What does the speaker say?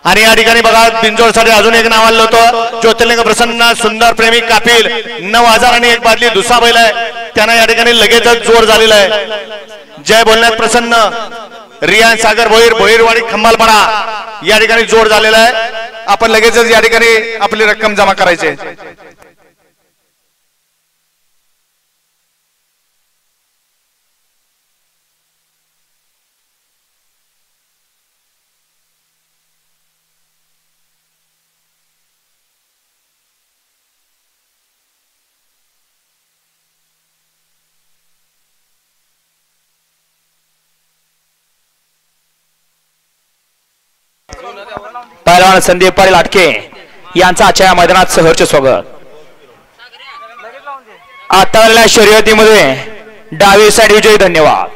आणि या ठिकाणी बघा बिंजोडसाठी अजून एक नाव आलं होतं ज्योतिर्लिंग प्रसन्न सुंदर प्रेमी कापिल 9,000 आणि 1 बादली दुसरा बैल आहे त्यांना या ठिकाणी लगेचच जोर झालेला आहे। जय बोलण्यात प्रसन्न रियान सागर भोईरवाडी खंबालपाडा या ठिकाणी जोर झालेला आहे। आपण लगेचच या ठिकाणी आपली रक्कम जमा करायची आहे। पहलवान संदीप पाटील आटके यांचा आजच्या मैदानात सहर्ष स्वागत। आता शर्यतीमध्ये डावी साइड विजयी। धन्यवाद।